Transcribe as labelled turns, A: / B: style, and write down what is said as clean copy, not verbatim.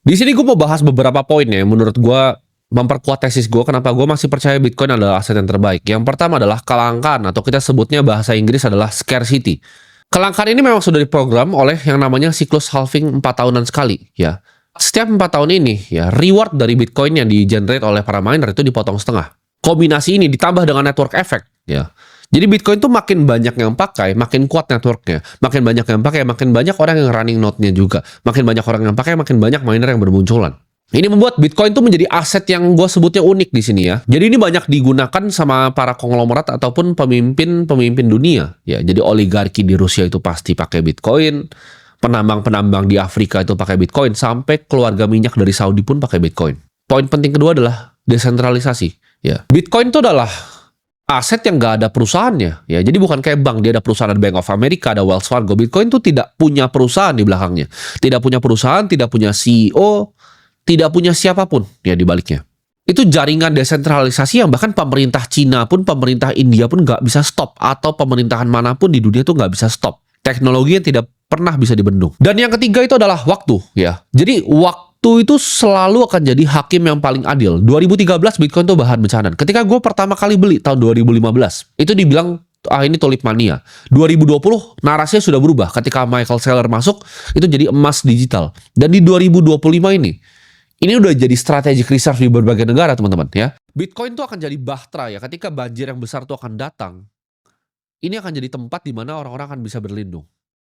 A: Di sini gue mau bahas beberapa poin ya, menurut gue memperkuat tesis gue kenapa gue masih percaya Bitcoin adalah aset yang terbaik. Yang pertama adalah kelangkaan, atau kita sebutnya bahasa Inggris adalah scarcity. Kelangkaan ini memang sudah diprogram oleh yang namanya siklus halving 4 tahunan sekali ya. Setiap 4 tahun ini ya, reward dari Bitcoin yang di-generate oleh para miner itu dipotong setengah. Kombinasi ini ditambah dengan network effect ya. Jadi Bitcoin tuh makin banyak yang pakai, makin kuat networknya. Makin banyak yang pakai, makin banyak orang yang running node-nya juga. Makin banyak orang yang pakai, makin banyak miner yang bermunculan. Ini membuat Bitcoin tuh menjadi aset yang gue sebutnya unik di sini ya. Jadi ini banyak digunakan sama para konglomerat ataupun pemimpin dunia ya. Jadi oligarki di Rusia itu pasti pakai Bitcoin, penambang-penambang di Afrika itu pakai Bitcoin, sampai keluarga minyak dari Saudi pun pakai Bitcoin. Poin penting kedua adalah desentralisasi ya. Bitcoin itu adalah aset yang nggak ada perusahaannya ya. Jadi bukan kayak bank, dia ada perusahaan, ada Bank of America, ada Wells Fargo. Bitcoin itu tidak punya perusahaan di belakangnya, tidak punya perusahaan, tidak punya CEO, tidak punya siapapun ya di baliknya. Itu jaringan desentralisasi yang bahkan pemerintah Cina pun, pemerintah India pun nggak bisa stop, atau pemerintahan manapun di dunia itu nggak bisa stop. Teknologi yang tidak pernah bisa dibendung. Dan yang ketiga itu adalah waktu ya. Jadi waktu itu selalu akan jadi hakim yang paling adil. 2013 Bitcoin tuh bahan bencana. Ketika gue pertama kali beli tahun 2015, itu dibilang ini tulip mania. 2020 narasinya sudah berubah. Ketika Michael Saylor masuk, itu jadi emas digital. Dan di 2025 ini udah jadi strategic reserve di berbagai negara, teman-teman ya. Bitcoin tuh akan jadi bahtera ya. Ketika banjir yang besar tuh akan datang, ini akan jadi tempat di mana orang-orang akan bisa berlindung.